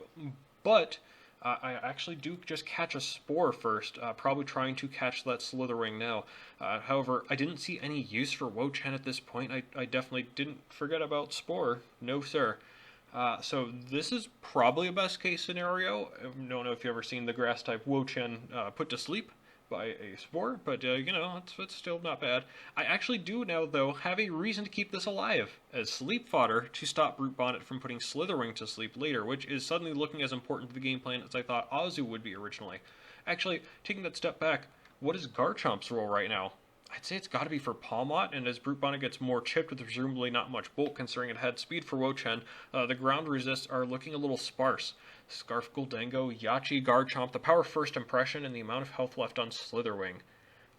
but I actually do just catch a Spore first, probably trying to catch that Slitherwing now. However, I didn't see any use for Wo-Chien at this point. I definitely didn't forget about Spore. No, sir. So this is probably a best case scenario. I don't know if you've ever seen the grass type Wo-Chien put to sleep by a Spore, but you know, it's still not bad. I actually do now, though, have a reason to keep this alive as sleep fodder to stop Brute Bonnet from putting Slitherwing to sleep later, which is suddenly looking as important to the game plan as I thought Azu would be originally. Actually, taking that step back, what is Garchomp's role right now? I'd say it's got to be for Palmot, and as Brute Bonnet gets more chipped with presumably not much bulk considering it had speed for Wo-Chien, the ground resists are looking a little sparse. Scarf Goldango, Yachi, Garchomp, the power first impression, and the amount of health left on Slitherwing.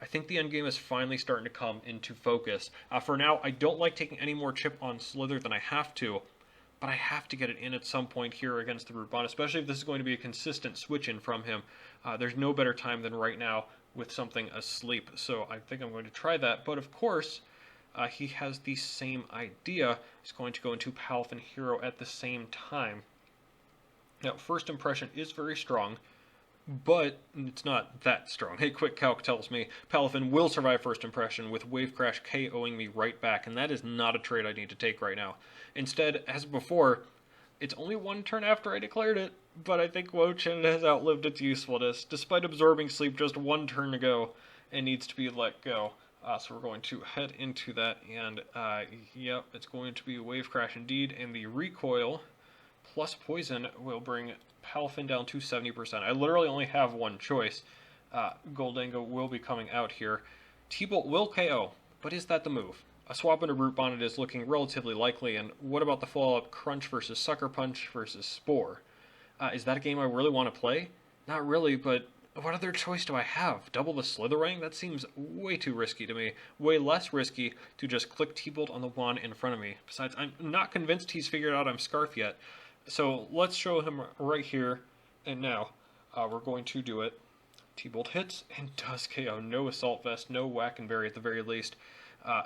I think the endgame is finally starting to come into focus. For now, I don't like taking any more chip on Slither than I have to, but I have to get it in at some point here against the Brute Bonnet, especially if this is going to be a consistent switch-in from him. There's no better time than right now with something asleep, so I think I'm going to try that. But of course, he has the same idea. He's going to go into Palafin Hero at the same time. Now, first impression is very strong, but it's not that strong. A quick calc tells me Palafin will survive first impression with Wave Crash KOing me right back, and that is not a trade I need to take right now. Instead, as before, it's only one turn after I declared it, but I think Wo-Chien has outlived its usefulness. Despite absorbing sleep just one turn ago, it needs to be let go. So we're going to head into that, and yep, it's going to be Wave Crash indeed, and the recoil plus poison will bring Palafin down to 70%. I literally only have one choice. Gholdengo will be coming out here. T-Bolt will KO, but is that the move? A swap into Brute Bonnet is looking relatively likely, and what about the follow-up Crunch versus Sucker Punch versus Spore? Is that a game I really want to play? Not really, but what other choice do I have? Double the Slitherwing? That seems way too risky to me. Way less risky to just click T-Bolt on the wand in front of me. Besides, I'm not convinced he's figured out I'm Scarf yet. So let's show him right here and now. We're going to do it. T-Bolt hits and does KO. No Assault Vest, no Whack and Berry at the very least.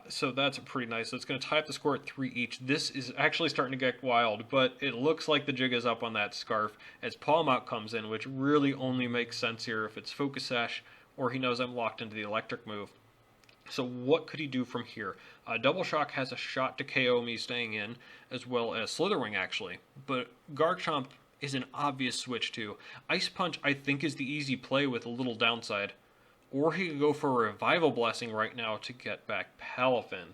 So that's pretty nice. So it's going to tie up the score at 3 each. This is actually starting to get wild, but it looks like the jig is up on that Scarf as Palm Out comes in, which really only makes sense here if it's Focus Sash or he knows I'm locked into the electric move. So what could he do from here? Double Shock has a shot to KO me staying in, as well as Slitherwing actually. But Garchomp is an obvious switch to. Ice Punch I think is the easy play with a little downside. Or he could go for a Revival Blessing right now to get back Palafin.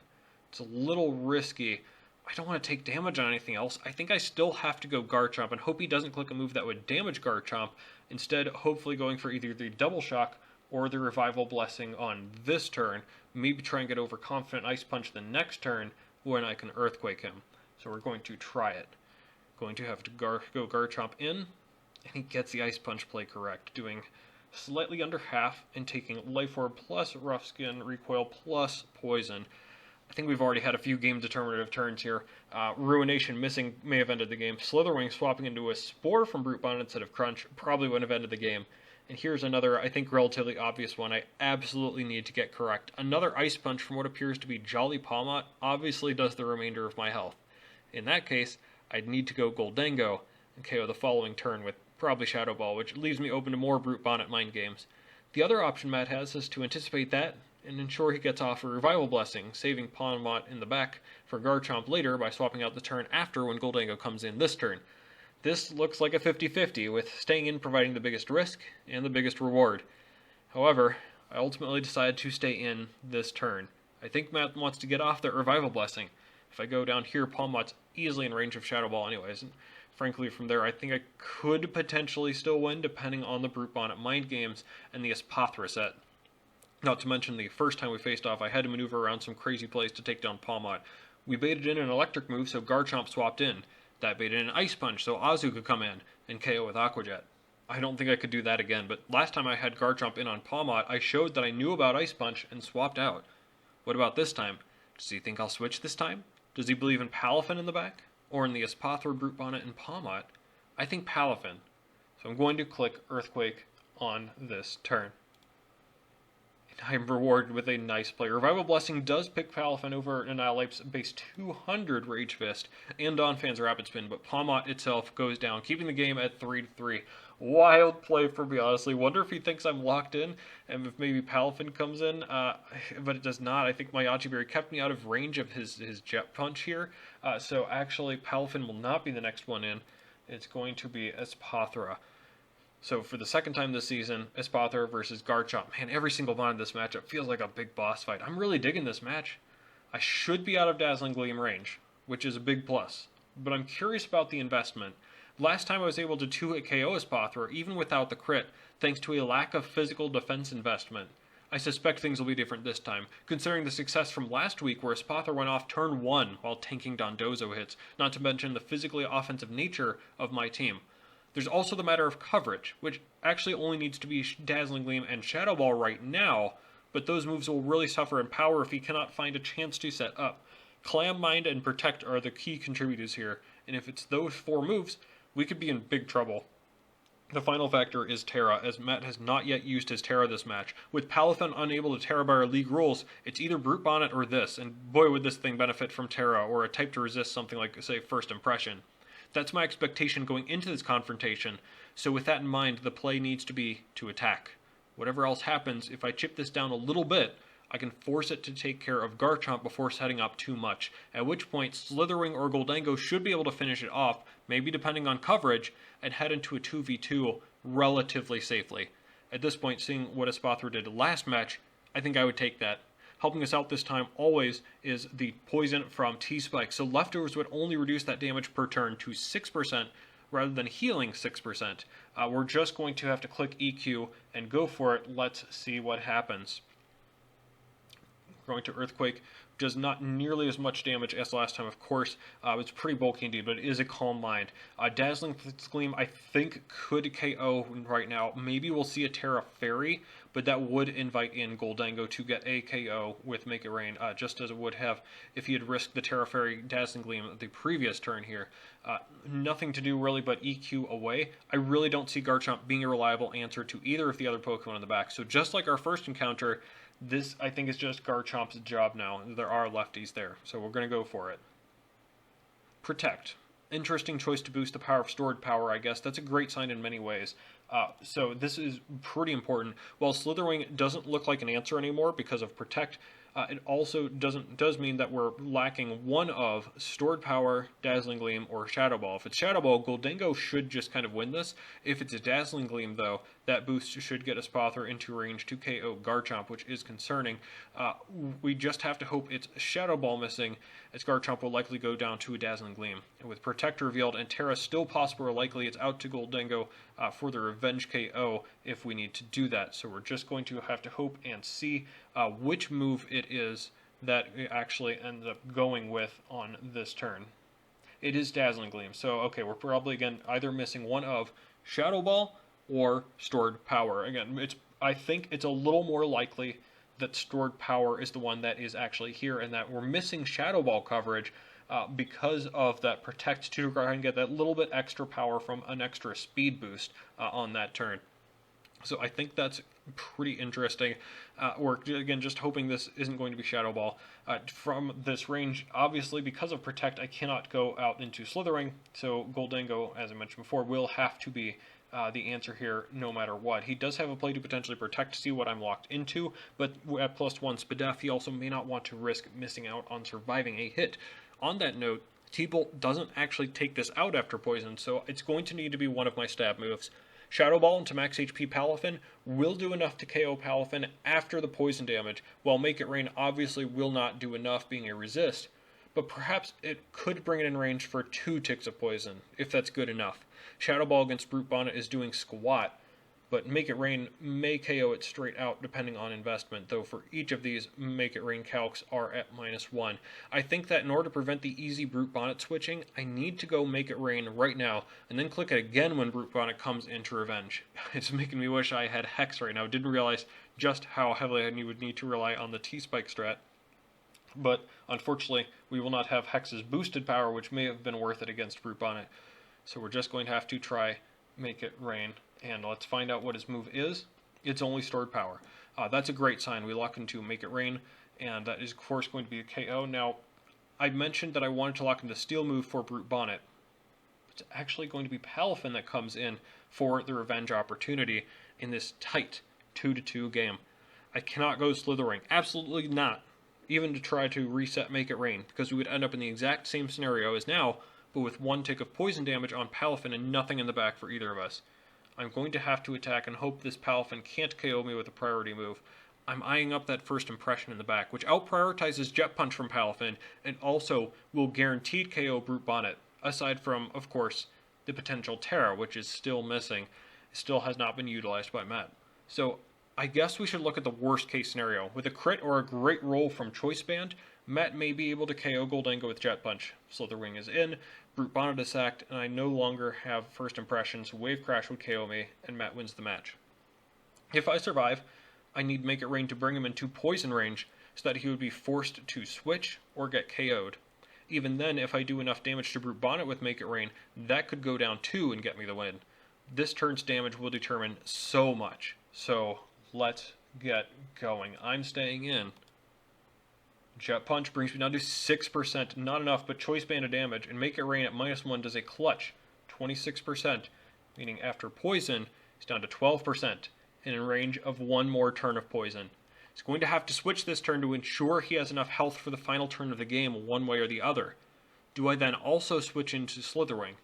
It's a little risky. I don't want to take damage on anything else. I think I still have to go Garchomp and hope he doesn't click a move that would damage Garchomp. Instead, hopefully going for either the Double Shock or the Revival Blessing on this turn. Maybe try and get Overconfident Ice Punch the next turn when I can Earthquake him. So we're going to try it. Going to have to go Garchomp in, and he gets the Ice Punch play correct, doing slightly under half and taking Life Orb plus Rough Skin, Recoil plus Poison. I think we've already had a few game determinative turns here. Ruination missing may have ended the game. Slitherwing swapping into a Spore from Brute Bonnet instead of Crunch probably wouldn't have ended the game. And here's another, I think, relatively obvious one I absolutely need to get correct. Another Ice Punch from what appears to be Jolly Palmot obviously does the remainder of my health. In that case, I'd need to go Gholdengo and KO the following turn with probably Shadow Ball, which leaves me open to more Brute Bonnet mind games. The other option Matt has is to anticipate that and ensure he gets off a Revival Blessing, saving Palmot in the back for Garchomp later by swapping out the turn after when Gholdengo comes in this turn. This looks like a 50-50, with staying in providing the biggest risk and the biggest reward. However, I ultimately decided to stay in this turn. I think Matt wants to get off that Revival Blessing. If I go down here, Palmot's easily in range of Shadow Ball anyways. And frankly, from there, I think I could potentially still win, depending on the Brute Bonnet mind games and the Espathra set. Not to mention the first time we faced off, I had to maneuver around some crazy plays to take down Palmot. We baited in an electric move, so Garchomp swapped in. That baited in an Ice Punch, so Azu could come in and KO with Aqua Jet. I don't think I could do that again, but last time I had Garchomp in on Palmot, I showed that I knew about Ice Punch and swapped out. What about this time? Does he think I'll switch this time? Does he believe in Palafin in the back? Or in the Espathra, Brute Bonnet, and Palmot? I think Palafin. So I'm going to click Earthquake on this turn. I'm rewarded with a nice play. Revival Blessing does pick Palafin over Annihilape's base 200 Rage Fist and Donphan's Rapid Spin, but Palmot itself goes down, keeping the game at 3-3. Wild play for me, honestly. Wonder if he thinks I'm locked in, and if maybe Palafin comes in, but it does not. I think my Yachi Berry kept me out of range of his Jet Punch here, so actually Palafin will not be the next one in. It's going to be Espathra. So for the second time this season, Espathra versus Garchomp. Man, every single bond in this matchup feels like a big boss fight. I'm really digging this match. I should be out of Dazzling Gleam range, which is a big plus. But I'm curious about the investment. Last time I was able to 2-hit KO Espathra, even without the crit, thanks to a lack of physical defense investment. I suspect things will be different this time, considering the success from last week where Espathra went off turn 1 while tanking Dondozo hits, not to mention the physically offensive nature of my team. There's also the matter of coverage, which actually only needs to be Dazzling Gleam and Shadow Ball right now, but those moves will really suffer in power if he cannot find a chance to set up. Clam Mind and Protect are the key contributors here, And if it's those 4 moves, we could be in big trouble. The final factor is Terra, as Matt has not yet used his Terra this match. With Palafin unable to Terra by our league rules, it's either Brute Bonnet or this, and boy would this thing benefit from Terra, or a type to resist something like, say, First Impression. That's my expectation going into this confrontation, so with that in mind, the play needs to be to attack. Whatever else happens, if I chip this down a little bit, I can force it to take care of Garchomp before setting up too much, at which point Slitherwing or Gholdengo should be able to finish it off, maybe depending on coverage, and head into a 2v2 relatively safely. At this point, seeing what Espathra did last match, I think I would take that. Helping us out this time always is the poison from T-Spike, so leftovers would only reduce that damage per turn to 6%, rather than healing 6%. We're just going to have to click EQ and go for it. Let's see what happens. Going to Earthquake does not nearly as much damage as last time, of course. It's pretty bulky indeed, but it is a Calm Mind. Dazzling Gleam, I think, could KO right now. Maybe we'll see a Terra Fairy, but that would invite in Gholdengo to get a KO with Make It Rain, just as it would have if he had risked the Terra Fairy Dazzling Gleam the previous turn here. Nothing to do really but EQ away. I really don't see Garchomp being a reliable answer to either of the other Pokemon in the back. So just like our first encounter, this, I think, is just Garchomp's job now. There are lefties there, so we're going to go for it. Protect. Interesting choice to boost the power of stored power, I guess. That's a great sign in many ways. So this is pretty important. While Slitherwing doesn't look like an answer anymore because of Protect, it also does mean that we're lacking one of Stored Power, Dazzling Gleam, or Shadow Ball. If it's Shadow Ball, Gholdengo should just kind of win this. If it's a Dazzling Gleam, though, that boost should get Espathra into range to KO Garchomp, which is concerning. We just have to hope it's Shadow Ball missing, as Garchomp will likely go down to a Dazzling Gleam. And with Protect revealed and Terra still possible or likely, it's out to Gholdengo for the Revenge KO if we need to do that. So we're just going to have to hope and see which move it is that it actually ends up going with on this turn. It is Dazzling Gleam. So, okay, we're probably, again, either missing one of Shadow Ball or Stored Power. Again, I think it's a little more likely that Stored Power is the one that is actually here, and that we're missing Shadow Ball coverage because of that Protect to try and get that little bit extra power from an extra speed boost on that turn. So I think that's pretty interesting. We're, again, just hoping this isn't going to be Shadow Ball. From this range, obviously, because of Protect, I cannot go out into Slithering, so Gholdengo, as I mentioned before, will have to be the answer here no matter what. He does have a play to potentially Protect to see what I'm locked into, but at +1 Spadef, he also may not want to risk missing out on surviving a hit. On that note, T-Bolt doesn't actually take this out after Poison, so it's going to need to be one of my stab moves. Shadow Ball into max HP Palafin will do enough to KO Palafin after the poison damage, while Make It Rain obviously will not do enough being a resist, but perhaps it could bring it in range for 2 ticks of poison, if that's good enough. Shadow Ball against Brute Bonnet is doing squat, but Make It Rain may KO it straight out depending on investment, though for each of these, Make It Rain calcs are at -1. I think that in order to prevent the easy Brute Bonnet switching, I need to go Make It Rain right now, and then click it again when Brute Bonnet comes into Revenge. It's making me wish I had Hex right now. Didn't realize just how heavily I would need to rely on the T-Spike strat. But unfortunately, we will not have Hex's boosted power, which may have been worth it against Brute Bonnet. So we're just going to have to try Make It Rain. And let's find out what his move is. It's only Stored Power. That's a great sign. We lock into Make It Rain, and that is, of course, going to be a KO. Now, I mentioned that I wanted to lock into the Steel move for Brute Bonnet. It's actually going to be Palafin that comes in for the Revenge opportunity in this tight 2-2 game. I cannot go Slithering. Absolutely not. Even to try to reset Make It Rain, because we would end up in the exact same scenario as now, but with 1 tick of poison damage on Palafin and nothing in the back for either of us. I'm going to have to attack and hope this Palafin can't KO me with a priority move. I'm eyeing up that First Impression in the back, which out-prioritizes Jet Punch from Palafin, and also will guaranteed KO Brute Bonnet, aside from, of course, the potential Terra, which is still missing, still has not been utilized by Matt. So, I guess we should look at the worst-case scenario. With a crit or a great roll from Choice Band, Matt may be able to KO Gholdengo with Jet Punch. Slitherwing is in, Brute Bonnet is sacked, and I no longer have First Impression, so Wave Crash would KO me, and Matt wins the match. If I survive, I need Make It Rain to bring him into poison range, so that he would be forced to switch or get KO'd. Even then, if I do enough damage to Brute Bonnet with Make It Rain, that could go down 2 and get me the win. This turn's damage will determine so much. So, let's get going. I'm staying in. Jet Punch brings me down to 6%. Not enough, but Choice Band of damage. And Make It Rain at -1 does a clutch. 26%. Meaning after Poison, it's down to 12%. And in range of one more turn of Poison. He's going to have to switch this turn to ensure he has enough health for the final turn of the game, one way or the other. Do I then also switch into Slitherwing?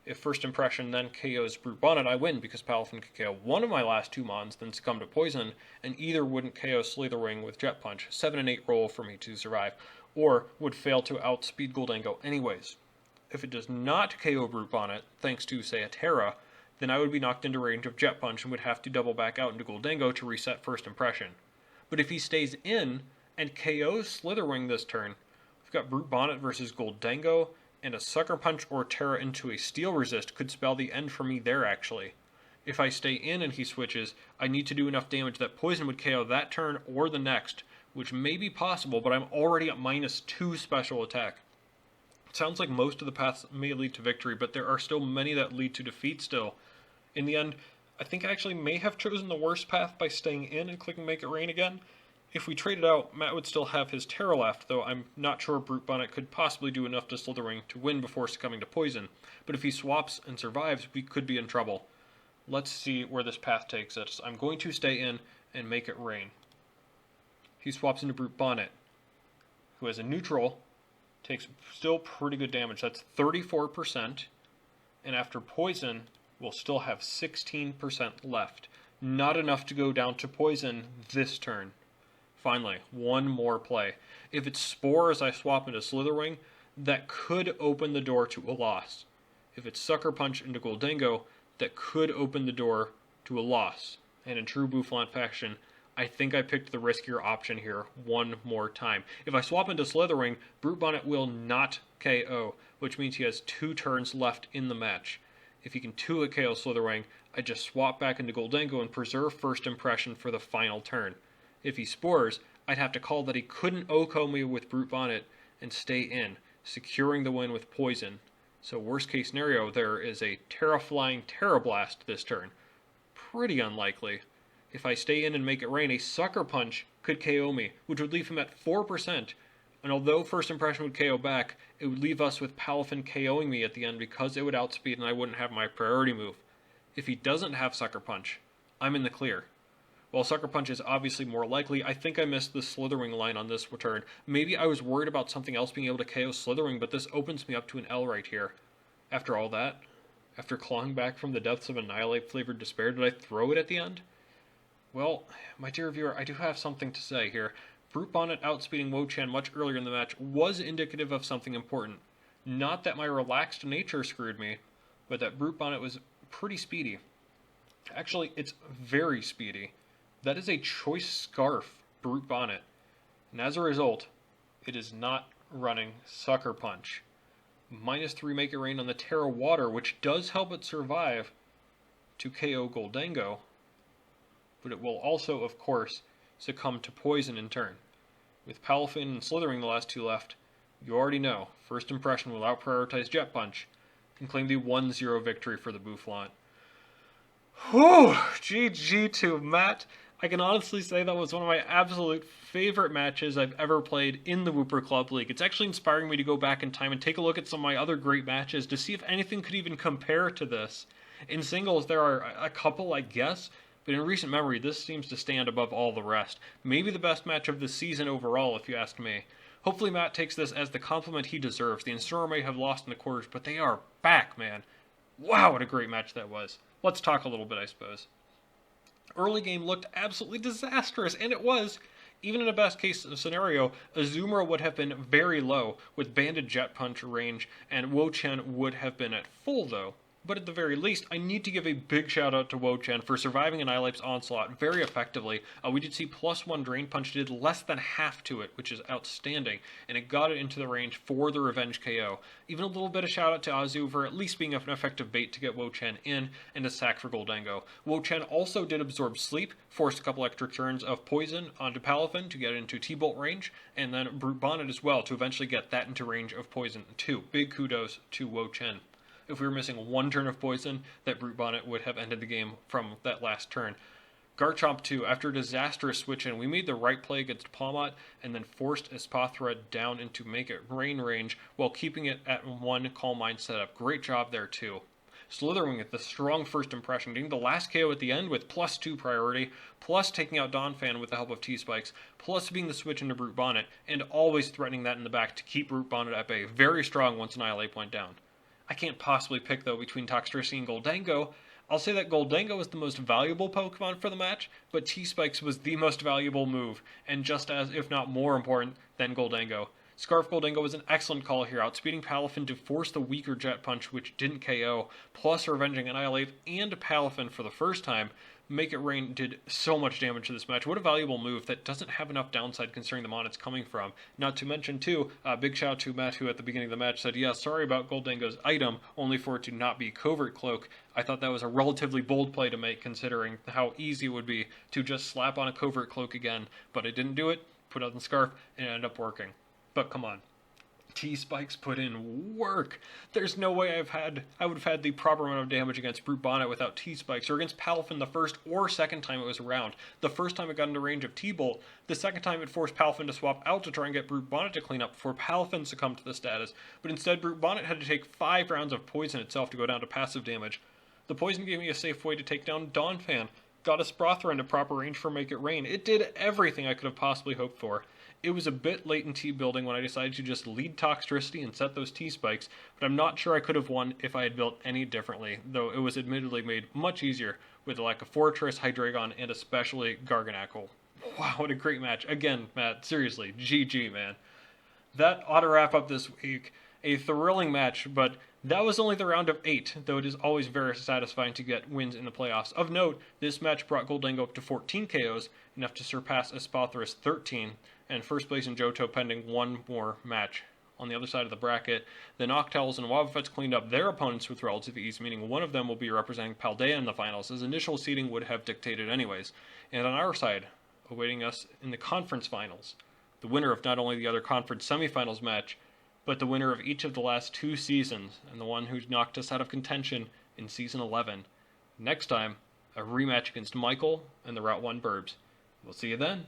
If First Impression then KOs Brute Bonnet, I win because Palafin could KO one of my last 2 mons, then succumb to Poison, and either wouldn't KO Slitherwing with Jet Punch, 7 and 8 roll for me to survive, or would fail to outspeed Gholdengo anyways. If it does not KO Brute Bonnet, thanks to, say, a Terra, then I would be knocked into range of Jet Punch and would have to double back out into Gholdengo to reset First Impression. But if he stays in and KOs Slitherwing this turn, we've got Brute Bonnet versus Gholdengo, and a Sucker Punch or Terra into a Steel Resist could spell the end for me there, actually. If I stay in and he switches, I need to do enough damage that Poison would KO that turn or the next, which may be possible, but I'm already at -2 special attack. It sounds like most of the paths may lead to victory, but there are still many that lead to defeat still. In the end, I think I actually may have chosen the worst path by staying in and clicking Make It Rain again. If we traded out, Matt would still have his Terra left, though I'm not sure Brute Bonnet could possibly do enough to Slitherwing to win before succumbing to Poison. But if he swaps and survives, we could be in trouble. Let's see where this path takes us. I'm going to stay in and Make It Rain. He swaps into Brute Bonnet, who has a neutral, takes still pretty good damage. That's 34%, and after Poison, we'll still have 16% left. Not enough to go down to Poison this turn. Finally, one more play. If it's Spore as I swap into Slitherwing, that could open the door to a loss. If it's Sucker Punch into Gholdengo, that could open the door to a loss. And in true Bouffalant fashion, I think I picked the riskier option here one more time. If I swap into Slitherwing, Brute Bonnet will not KO, which means he has 2 turns left in the match. If he can 2-hit KO Slitherwing, I just swap back into Gholdengo and preserve First Impression for the final turn. If he Spores, I'd have to call that he couldn't OHKO me with Brute Bonnet and stay in, securing the win with Poison. So worst case scenario, there is a Terra-Flying Terra Blast this turn. Pretty unlikely. If I stay in and Make It Rain, a Sucker Punch could KO me, which would leave him at 4%. And although First Impression would KO back, it would leave us with Palafin KOing me at the end because it would outspeed and I wouldn't have my priority move. If he doesn't have Sucker Punch, I'm in the clear. While Sucker Punch is obviously more likely, I think I missed the Slitherwing line on this return. Maybe I was worried about something else being able to KO Slitherwing, but this opens me up to an L right here. After all that, after clawing back from the depths of Annihilate-flavored despair, did I throw it at the end? Well, my dear viewer, I do have something to say here. Brute Bonnet outspeeding Wo-Chien much earlier in the match was indicative of something important. Not that my relaxed nature screwed me, but that Brute Bonnet was pretty speedy. Actually, it's very speedy. That is a choice Scarf Brute Bonnet, and as a result, it is not running Sucker Punch. -3 Make It Rain on the Terra Water, which does help it survive to KO Gholdengo, but it will also, of course, succumb to Poison in turn. With Palafin and Slitherwing the last 2 left, you already know, First Impression will out-prioritize Jet Punch and claim the 1-0 victory for the Bouffalant. Whew! GG to Matt. I can honestly say that was one of my absolute favorite matches I've ever played in the Wooper Club League. It's actually inspiring me to go back in time and take a look at some of my other great matches to see if anything could even compare to this. In singles, there are a couple, I guess, but in recent memory, this seems to stand above all the rest. Maybe the best match of the season overall, if you ask me. Hopefully Matt takes this as the compliment he deserves. The Incineroar may have lost in the quarters, but they are back, man. Wow, what a great match that was. Let's talk a little bit, I suppose. Early game looked absolutely disastrous, and it was. Even in a best case scenario, Azumarill would have been very low with banded Jet Punch range, and Wo-Chien would have been at full though. but at the very least, I need to give a big shout out to Wo-Chien for surviving Annihilape's onslaught very effectively. We did see +1 Drain Punch did less than half to it, which is outstanding, and it got it into the range for the Revenge KO. Even a little bit of shout out to Azu for at least being an effective bait to get Wo-Chien in, and a sack for Gholdengo. Wo-Chien also did absorb sleep, forced a couple extra turns of poison onto Palafin to get it into T-Bolt range, and then Brute Bonnet as well to eventually get that into range of poison too. Big kudos to Wo-Chien. If we were missing one turn of poison, that Brute Bonnet would have ended the game from that last turn. Garchomp 2, after a disastrous switch in, we made the right play against Palmot and then forced Espathra down into Make It Rain range while keeping it at 1 Calm Mind setup. Great job there too. Slitherwing with the strong first impression, getting the last KO at the end with +2 priority, plus taking out Donphan with the help of T-Spikes, plus being the switch into Brute Bonnet, and always threatening that in the back to keep Brute Bonnet at bay. Very strong once Annihilape went down. I can't possibly pick, though, between Toxtricity and Gholdengo. I'll say that Gholdengo was the most valuable Pokemon for the match, but T-Spikes was the most valuable move, and just as, if not more important, than Gholdengo. Scarf Gholdengo was an excellent call here, outspeeding Palafin to force the weaker Jet Punch, which didn't KO, plus revenging Annihilape and Palafin for the first time. Make It Rain did so much damage to this match. What a valuable move that doesn't have enough downside considering the mon it's coming from. Not to mention, too, big shout out to Matt, who at the beginning of the match said, yeah, sorry about Gholdengo's item, only for it to not be Covert Cloak. I thought that was a relatively bold play to make, considering how easy it would be to just slap on a Covert Cloak again. But I didn't do it, put out the Scarf, and it ended up working. But come on. T-Spikes put in work. There's no way I would have had the proper amount of damage against Brute Bonnet without T-Spikes, or against Palafin the first or second time it was around. The first time it got into range of T-Bolt, the second time it forced Palafin to swap out to try and get Brute Bonnet to clean up before Palafin succumbed to the status, but instead Brute Bonnet had to take 5 rounds of poison itself to go down to passive damage. The poison gave me a safe way to take down Donphan, got a Sprothra into proper range for Make It Rain. It did everything I could have possibly hoped for. It was a bit late in T-building when I decided to just lead Toxtricity and set those T-Spikes, but I'm not sure I could have won if I had built any differently, though it was admittedly made much easier with the lack of Fortress, Hydreigon, and especially Garganacl. Wow, what a great match. Again, Matt, seriously, GG, man. That ought to wrap up this week. A thrilling match, but that was only the round of 8, though it is always very satisfying to get wins in the playoffs. Of note, this match brought Gholdengo up to 14 KOs, enough to surpass Espathra's 13, and first place in Johto pending one more match. On the other side of the bracket, the Noctowls and Wobbuffets cleaned up their opponents with relative ease, meaning one of them will be representing Paldea in the finals, as initial seeding would have dictated anyways. And on our side, awaiting us in the conference finals, the winner of not only the other conference semifinals match, but the winner of each of the last 2 seasons, and the one who knocked us out of contention in Season 11. Next time, a rematch against Michael and the Route 1 Burbs. We'll see you then.